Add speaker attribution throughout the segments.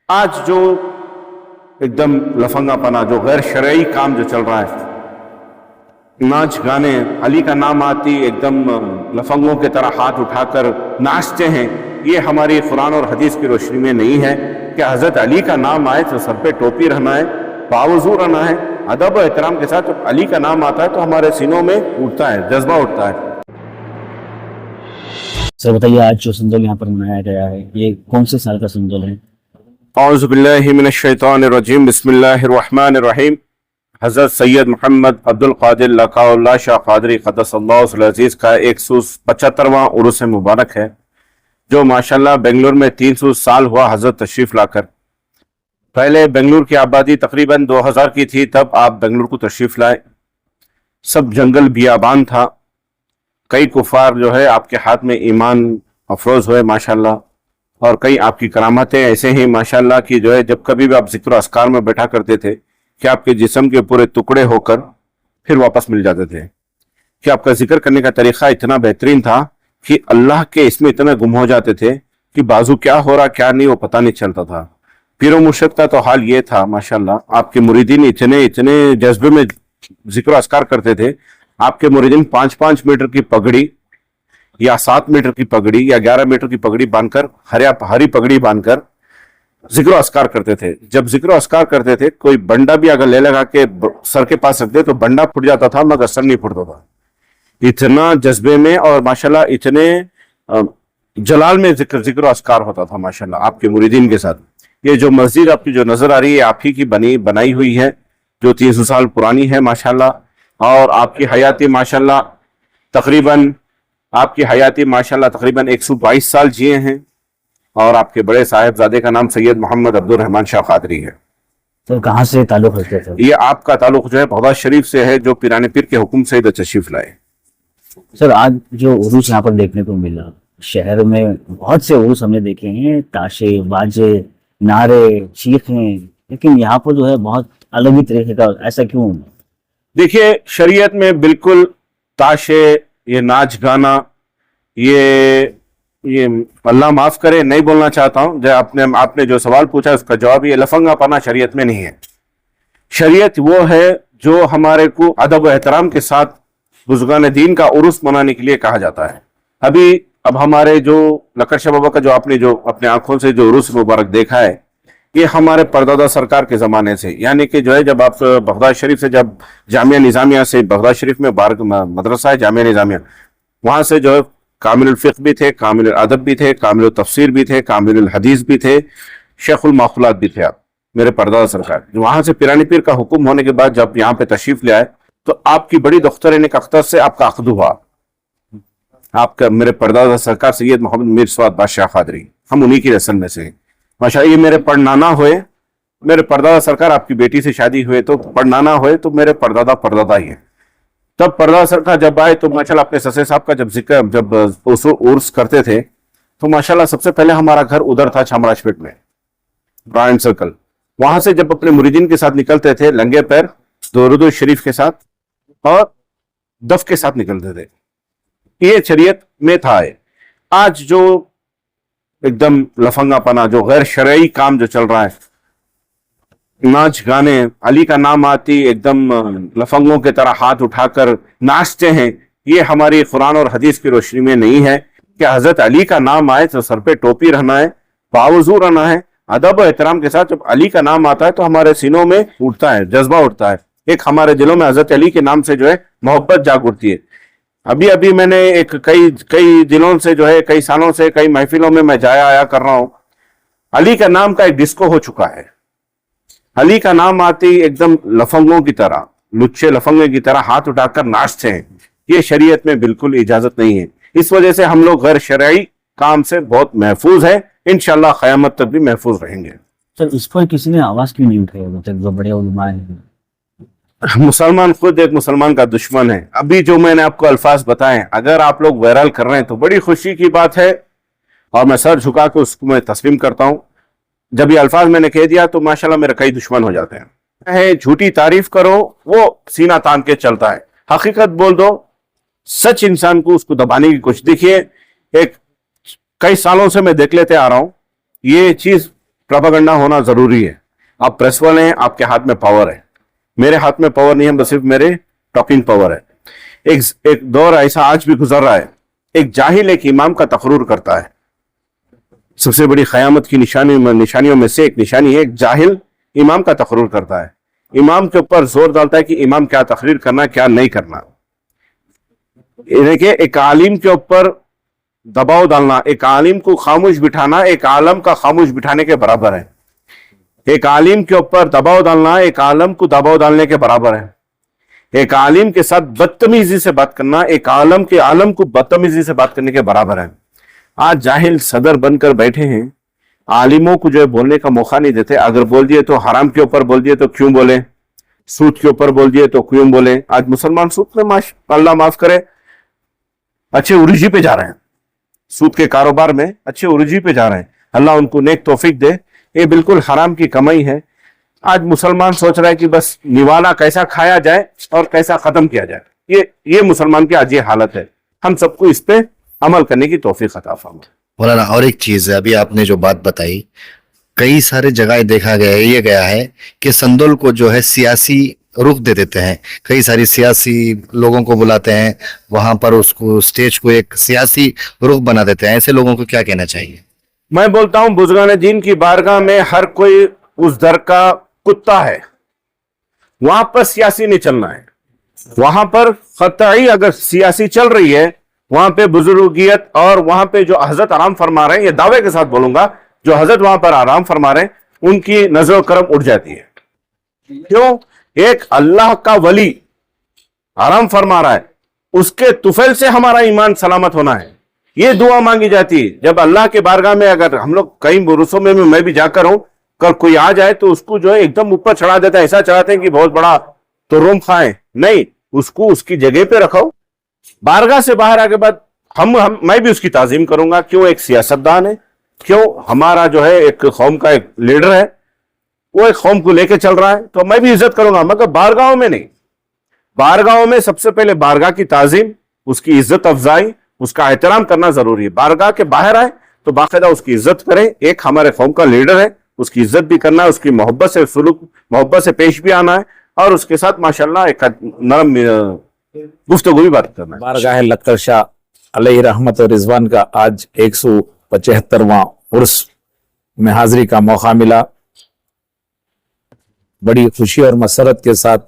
Speaker 1: آج جو ایک دم لفنگا پنا جو غیر شرعی کام جو چل رہا ہے، ناچ گانے، علی کا نام آتی ایک دم لفنگوں کے طرح ہاتھ اٹھا کر ناچتے ہیں، یہ ہماری قرآن اور حدیث کی روشنی میں نہیں ہے کہ حضرت علی کا نام آئے تو سر پہ ٹوپی رہنا ہے، باوضو رہنا ہے، ادب و احترام کے ساتھ جب علی کا نام آتا ہے تو ہمارے سینوں میں اٹھتا ہے، جذبہ اٹھتا ہے۔
Speaker 2: سر بتائیے، آج جو سندول یہاں پر منایا گیا ہے یہ کون سے سال کا سندول ہے؟
Speaker 1: اعوذ باللہ من الشیطان الرجیم، بسم اللہ الرحمن الرحیم۔ حضرت سید محمد عبد القادر لقاء اللہ شاہ قادری قدس اللہ العزیز کا 175واں عرس مبارک ہے، جو ماشاءاللہ بنگلور میں 300 سال ہوا حضرت تشریف لا کر۔ پہلے بنگلور کی آبادی تقریباً 2000 کی تھی، تب آپ بنگلور کو تشریف لائے، سب جنگل بیابان تھا، کئی کفار جو ہے آپ کے ہاتھ میں ایمان افروز ہوئے ماشاءاللہ، اور کئی آپ کی کرامتیں ایسے ہیں ماشاءاللہ کہ جو ہے جب کبھی بھی آپ ذکر و اذکار میں بیٹھا کرتے تھے کہ آپ کے جسم کے پورے ٹکڑے ہو کر پھر واپس مل جاتے تھے، کہ آپ کا ذکر کرنے کا طریقہ اتنا بہترین تھا کہ اللہ کے اس میں اتنے گم ہو جاتے تھے کہ بازو کیا ہو رہا کیا نہیں وہ پتہ نہیں چلتا تھا۔ پیر و مرشد کا تو حال یہ تھا ماشاءاللہ، آپ کے مریدین اتنے جذبے میں ذکر و اذکار کرتے تھے، آپ کے مریدین 5 میٹر کی پگڑی یا 7 میٹر کی پگڑی یا 11 میٹر کی پگڑی باندھ کر، ہری پگڑی باندھ کر ذکر و اذکار کرتے تھے۔ جب ذکر و اذکار کرتے تھے، کوئی بنڈا بھی اگر لے لگا کے سر کے پاس رکھتے تو بنڈا پھٹ جاتا تھا مگر سر نہیں پھٹتا تھا، اتنا جذبے میں اور ماشاءاللہ اتنے جلال میں ذکر و اذکار ہوتا تھا ماشاءاللہ آپ کے مریدین کے ساتھ۔ یہ جو مسجد آپ کی جو نظر آ رہی ہے آپ ہی کی بنائی ہوئی ہے، جو 300 سال پرانی ہے ماشاءاللہ، اور آپ کی حیاتی ماشاءاللہ تقریباً 122 سال جیے ہیں، اور آپ کے بڑے صاحبزادے کا نام سید محمد عبد الرحمن شاہ قادری ہے۔
Speaker 2: تو کہاں سے تعلق رکھتے تھے؟
Speaker 1: یہ آپ کا تعلق جو ہے بغداد شریف سے ہے، جو پیران پیر کے حکم سے ادھر تشریف لائے۔
Speaker 2: سر آج جو عروس یہاں پر دیکھنے کو ملا، شہر میں بہت سے عروس ہم نے دیکھے ہیں، تاشے، باجے، نعرے، چیخیں، لیکن یہاں پر جو ہے بہت الگ ہی طریقے کا، ایسا کیوں؟
Speaker 1: دیکھیے شریعت میں بالکل تاشے، یہ ناچ گانا، یہ اللہ معاف کرے نہیں بولنا چاہتا ہوں، جو آپ نے جو سوال پوچھا اس کا جواب یہ لفنگا پنا شریعت میں نہیں ہے۔ شریعت وہ ہے جو ہمارے کو ادب و احترام کے ساتھ بزرگان دین کا عرس منانے کے لیے کہا جاتا ہے۔ اب ہمارے جو لکڑ شاہ بابا کا جو آپ نے جو اپنے آنکھوں سے جو عرس مبارک دیکھا ہے، یہ ہمارے پردادا سرکار کے زمانے سے، یعنی کہ جو ہے جب آپ بغداد شریف سے، جب جامعہ نظامیہ سے، بغداد شریف میں مدرسہ ہے جامعہ نظامیہ، وہاں سے جو ہے کامل الفقہ بھی تھے، کامل الادب بھی تھے، کامل التفسیر بھی تھے، کامل الحدیث بھی تھے، شیخ المعقولات بھی تھے آپ میرے پردادا سرکار۔ وہاں سے پیرانی پیر کا حکم ہونے کے بعد جب یہاں پہ تشریف لے آئے تو آپ کی بڑی دختر اختر سے آپ کا عقد ہوا، آپ کا میرے پردادا سرکار سید محمد میر سواد بادشاہ قادری، ہم انہی کی نسل میں سے ہیں ماشاءاللہ۔ یہ میرے پڑنانا ہوئے، میرے پردادا سرکار آپ کی بیٹی سے شادی ہوئے تو پڑنانا ہوئے تو میرے پردادا ہی ہیں۔ تب پردادا سرکار جب آئے تو ماشاءاللہ اپنے سسے صاحب کا جب عرس کرتے تھے تو ماشاءاللہ سب سے پہلے ہمارا گھر ادھر تھا چامراج پیٹ میں، برائن سرکل۔ وہاں سے جب اپنے مریدین کے ساتھ نکلتے تھے لنگے پیر درود شریف کے ساتھ اور دف کے ساتھ نکلتے تھے، یہ شریعت میں تھا۔ آج جو ایک دم لفنگا پنا جو غیر شرعی کام جو چل رہا ہے، ناچ گانے، علی کا نام آتی ایک دم لفنگوں کے طرح ہاتھ اٹھا کر ناچتے ہیں، یہ ہماری قرآن اور حدیث کی روشنی میں نہیں ہے کہ حضرت علی کا نام آئے تو سر پہ ٹوپی رہنا ہے، باوضو رہنا ہے، ادب و احترام کے ساتھ جب علی کا نام آتا ہے تو ہمارے سینوں میں اٹھتا ہے، جذبہ اٹھتا ہے، ایک ہمارے دلوں میں حضرت علی کے نام سے جو ہے محبت جاگ اٹھتی ہے۔ ابھی میں نے کئی دنوں سے جو ہے کئی سالوں سے کئی محفلوں میں جایا آیا کر رہا ہوں، علی کا نام کا ایک ڈسکو ہو چکا ہے۔ علی کا نام آتی ایک دم لفنگوں کی طرح، لچے لفنگے کی طرح ہاتھ اٹھا کر ناچتے ہیں، یہ شریعت میں بالکل اجازت نہیں ہے۔ اس وجہ سے ہم لوگ غیر شرعی کام سے بہت محفوظ ہیں، انشاءاللہ قیامت تک بھی محفوظ رہیں گے۔
Speaker 2: سر اس پر کسی نے آواز کیوں نہیں اٹھائی؟ جو بڑے علماء ہیں،
Speaker 1: مسلمان خود ایک مسلمان کا دشمن ہے۔ ابھی جو میں نے آپ کو الفاظ بتائے اگر آپ لوگ وائرل کر رہے ہیں تو بڑی خوشی کی بات ہے، اور میں سر جھکا کے اس کو میں تسلیم کرتا ہوں۔ جب یہ الفاظ میں نے کہہ دیا تو ماشاءاللہ میرے کئی دشمن ہو جاتے ہیں۔ جھوٹی تعریف کرو وہ سینہ تان کے چلتا ہے، حقیقت بول دو، سچ انسان کو اس کو دبانے کی کوشش۔ دیکھیے کئی سالوں سے میں دیکھ لیتے آ رہا ہوں، یہ چیز प्रोपेगेंडा होना जरूरी है। आप प्रेस वाले हैं, आपके हाथ में पावर है, मेरे हाथ में पावर नहीं है, बस सिर्फ मेरे टॉकिंग पावर है। एक दौर ऐसा आज भी गुजर रहा है, एक जाहिल एक इमाम का तकरूर करता है। सबसे बड़ी क़यामत की निशानियों में से एक निशानी है, एक जाहिल इमाम का तकरूर करता है, इमाम के ऊपर जोर डालता है कि इमाम क्या तकरीर करना क्या नहीं करना। देखिए, एक आलिम के ऊपर दबाव डालना, एक आलिम को खामोश बिठाना एक आलम का खामोश बिठाने के बराबर है। एक आलिम के ऊपर दबाव डालना एक आलम को दबाव डालने के बराबर है। एक आलिम के साथ बदतमीजी से बात करना एक आलम के आलम को बदतमीजी से बात करने के बराबर है। आज जाहिल सदर बनकर बैठे हैं, आलिमों को जो है बोलने का मौका नहीं देते। अगर बोल दिए तो हराम के ऊपर बोल दिए तो क्यों बोले, सूद के ऊपर बोल दिए तो क्यों बोले। आज मुसलमान सूद में अल्लाह माफ करे अच्छे उर्जी पे जा रहे हैं, सूद के कारोबार में अच्छे उर्जी पे जा रहे हैं। अल्लाह उनको नेक तौफीक दे। ये बिल्कुल हराम की कमाई है। आज मुसलमान सोच रहा है कि बस निवाला कैसा खाया जाए और कैसा खत्म किया जाए। ये मुसलमान की आज ये हालत है। हम सबको इस पे अमल करने की तौफीक अता फरमाए।
Speaker 3: मौलाना, और एक चीज है, अभी आपने जो बात बताई, कई सारे जगह देखा गया है कि संदोल को जो है सियासी रुख दे देते हैं। कई सारी सियासी लोगों को बुलाते हैं, वहां पर उसको स्टेज को एक सियासी रुख बना देते हैं। ऐसे लोगों को क्या कहना चाहिए?
Speaker 1: मैं बोलता हूं बुजुर्गान दीन की बारगाह में हर कोई उस दर का कुत्ता है, वहां पर सियासी नहीं चलना है। वहां पर कतई अगर सियासी चल रही है, वहां पे बुजुर्गियत और वहां पे जो हजरत आराम फरमा रहे हैं, ये दावे के साथ बोलूंगा, जो हजरत वहां पर आराम फरमा रहे हैं, उनकी नजर करम उठ जाती है। क्यों? एक अल्लाह का वली आराम फरमा रहा है, उसके तुफैल से हमारा ईमान सलामत होना है। ये दुआ मांगी जाती है। जब अल्लाह के बारगाह में अगर हम लोग कई बुरुसों में मैं भी जाकर हूं, कर कोई आ जाए तो उसको जो है एकदम ऊपर चढ़ा देता है, ऐसा चढ़ाते हैं कि बहुत बड़ा तो रोम खाए। नहीं, उसको उसकी जगह पे रखो। बारगाह से बाहर आके बाद मैं भी उसकी ताजीम करूंगा। क्यों? एक सियासतदान है, क्यों हमारा जो है एक कौम का एक लीडर है, वो एक कौम को लेके चल रहा है, तो मैं भी इज्जत करूंगा, मगर बारगाहों में नहीं। बारगाहों में सबसे पहले बारगाह की ताजीम, उसकी इज्जत अफजाई, उसका एहतराम करना जरूरी है। बारगाह के बाहर आए तो बाकायदा उसकी इज्जत करें। एक हमारे कौम का लीडर है, उसकी इज्जत भी करना है, उसकी मोहब्बत से सुलूक, मोहब्बत से पेश भी आना है और उसके साथ माशाल्लाह एक नरम गुफ्तगू भी बात करना है।
Speaker 4: बारगाह लक्कर शाह अलैहि रहमत और रिजवान का आज 175वां उर्स में हाजिरी का मौका मिला। बड़ी खुशी और मसरत के साथ,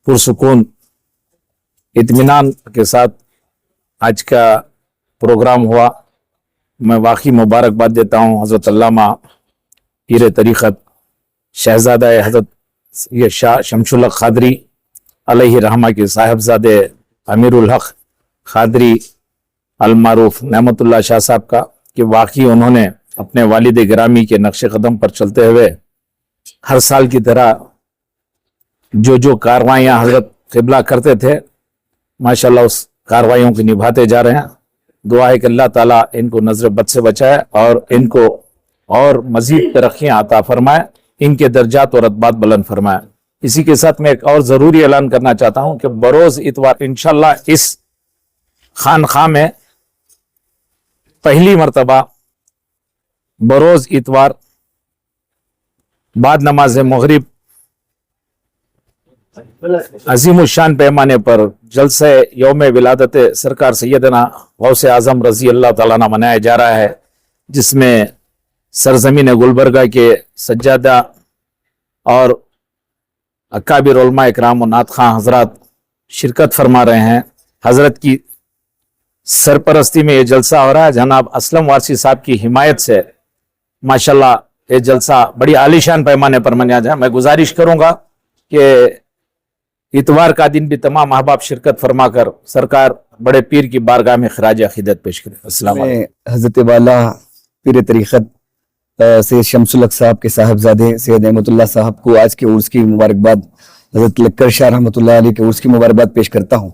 Speaker 4: पुरसुकून इत्मीनान के साथ आज का प्रोग्राम हुआ। मैं वाकई मुबारकबाद देता हूँ हजरत अल्लामा पीर तरीक़त शहजादा हजरत ये शाह शमसुल हक खादरी अलैहि रहमा के साहिबजादे अमीरुल हक खादरी अलमारूफ नेमतुल्लाह शाह साहब का, कि वाकई उन्होंने अपने वालिद गिरामी के नक्श कदम पर चलते हुए हर साल की तरह जो कार्रवाइयाँ हजरत क़िबला करते थे, माशाल्लाह उस कार्रवाइयों को निभाते जा रहे हैं। दुआ है कि अल्लाह ताला इनको नजर बद से बचाए और इनको और मजीद तरक्कियाँ अता फरमाए, इनके दर्जात और रतबात बुलंद फरमाए। इसी के साथ मैं एक और जरूरी ऐलान करना चाहता हूं कि बरोज इतवार इंशाल्लाह इस खानखा में पहली मर्तबा बरोज इतवार बाद नमाज मगरिब अजीम शान पैमाने पर जलसे यौम विलादत सरकार सैयदना गौसे आजम रजी अल्लाह ताला ना मनाया जा रहा है, जिसमें सरजमीन गुलबर्गा के सज्जादा और अकाबिर उलमा इकराम और नात खां हजरात शिरकत फरमा रहे हैं। हजरत की सरपरस्ती में ये जलसा हो रहा है। जनाब असलम वारसी साहब की हिमायत से माशाल्लाह ये जलसा बड़ी आलीशान पैमाने पर मनाया जाए। मैं गुजारिश करूंगा कि इतवार का दिन भी तमाम अहबाब शिरकत फरमा कर सरकार बड़े पीर की बारगाह में खराज अकीदत पेश करें। अस्सलाम वालेकुम।
Speaker 5: हजरत वाला पीर तरीक़त सैयद शमसुल हक साहब के साहबजादे सैयद रहमतुल्लाह साहब को आज के उर्स की मुबारकबाद, हजरत लक्कर शाह रहमतुल्लाह अलैह के उर्स की मुबारकबाद पेश करता हूँ।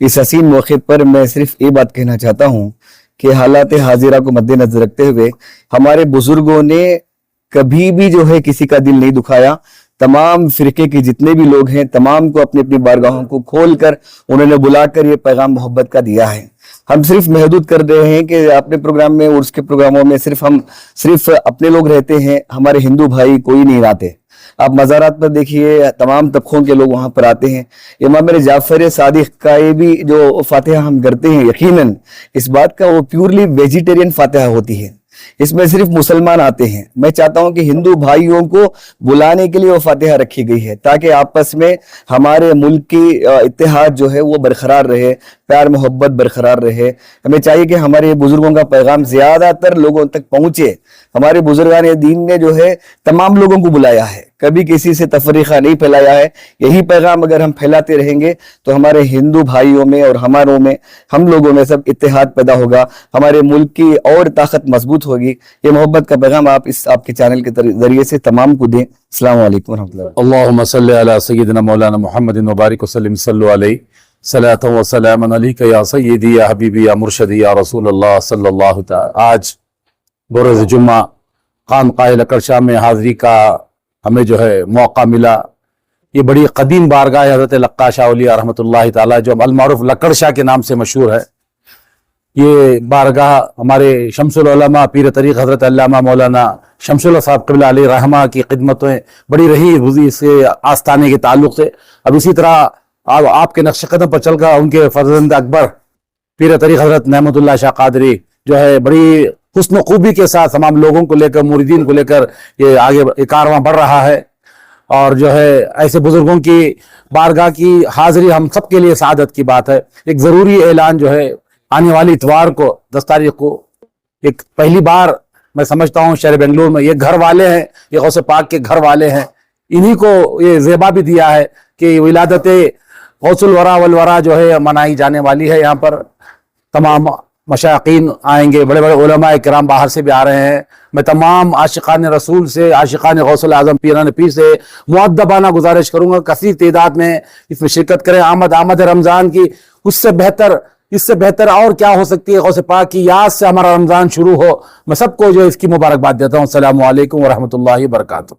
Speaker 5: इस हसीन मौके पर मैं सिर्फ ये बात कहना चाहता हूँ कि हालात हाजिरा को मद्देनजर रखते हुए हमारे बुजुर्गों ने कभी भी जो है किसी का दिल नहीं दुखाया। तमाम फिरके के जितने भी लोग हैं, तमाम को अपनी अपनी बारगाहों को खोल कर उन्होंने बुलाकर ये पैगाम मोहब्बत का दिया है। हम सिर्फ महदूद कर रहे हैं कि अपने प्रोग्राम में, उर्स के प्रोग्रामों में सिर्फ अपने लोग रहते हैं, हमारे हिंदू भाई कोई नहीं आते। आप मज़ारात पर देखिए, तमाम तबकों के लोग वहां पर आते हैं। इमाम जाफर सादिक का ये भी जो फातिहा हम करते हैं, यकीनन इस बात का वो प्योरली वेजिटेरियन फातिहा होती है, इसमें सिर्फ मुसलमान आते हैं। मैं चाहता हूं कि हिंदू भाइयों को बुलाने के लिए वो फातिहा रखी गई है, ताकि आपस में हमारे मुल्क की इत्तेहाद जो है वो बरकरार रहे, प्यार मोहब्बत बरकरार रहे। हमें चाहिए कि हमारे बुजुर्गों का पैगाम ज्यादातर लोगों तक पहुंचे। हमारे बुजुर्गान दीन ने जो है तमाम लोगों को बुलाया है, कभी किसी से तफरीका नहीं फैलाया है। यही पैगाम अगर हम फैलाते रहेंगे तो हमारे हिंदू भाइयों में और हमारों में, हम लोगों में सब इत्तेहाद पैदा होगा, हमारे मुल्क की और ताकत मजबूत होगी। ये मोहब्बत का पैगाम आप इस आपके चैनल के जरिए से तमाम को दें। अस्सलाम वालेकुम व रहमतुल्लाह।
Speaker 4: अल्लाहुम्मा सल्ली अला सय्यिदिना मौलाना मुहम्मदिन व बारिक वसल्लिम सल्लल्लाहु अलैहि सलातु व सलामन अलैका या सय्यिदी या हबीबी या मुर्शदी या रसूलल्लाह सल्लल्लाहु तआला। आज बरोज़ जुम्मा खानक़ाह लक्कड़ शाह में हाज़री का हमें जो है मौका मिला। ये बड़ी कदीम बारगाह हज़रत लक्का शाह औलिया रहमतुल्लाहि ताला, जो अल-मारूफ लक्कड़ शाह के नाम से मशहूर है। ये बारगाह हमारे शमसुल उलमा पीर तरीक़ हज़रत अल्लामा मौलाना शमसुल्लाह साहब क़िबला अलैहि रहमा की खिदमतें बड़ी रही से आस्थाने के ताल्लुक़ से। अब इसी तरह आपके नक्श कदम पर चलकर उनके फर्जंद अकबर पीर तरीक़ हज़रत नेमतुल्लाह शाह क़ादरी जो है बड़ी हुस्न खूबी के साथ तमाम लोगों को लेकर, मुरीदीन को लेकर ये आगे कारवां बढ़ रहा है। और जो है ऐसे बुजुर्गों की बारगाह की हाजिरी हम सब के लिए सादत की बात है। एक ज़रूरी ऐलान जो है आने वाली इतवार को 10 तारीख को, एक पहली बार मैं समझता हूँ शहर बेंगलुरु में, ये घर वाले हैं, ये गौसे पाक के घर वाले हैं, इन्हीं को ये ज़ेबा भी दिया है कि विलादत गौसुल वरा वल वरा जो है मनाई जाने वाली है। यहाँ पर तमाम मशाकीन आएंगे, बड़े बड़े उलमा किराम बाहर से भी आ रहे हैं। मैं तमाम आशिकान रसूल से, आशिकान गौसल आजम पीरान पीर से मुअद्दबाना गुजारिश करूंगा कसीर तादाद में इसमें शिरकत करें। आमद रमज़ान की उससे बेहतर, इससे बेहतर और क्या हो सकती है। गौसे पाक की याद से हमारा रमज़ान शुरू हो। मैं सबको जो इसकी मुबारकबाद देता हूँ। अस्सलामु अलैकुम व रहमतुल्लाहि व बरकातुहू।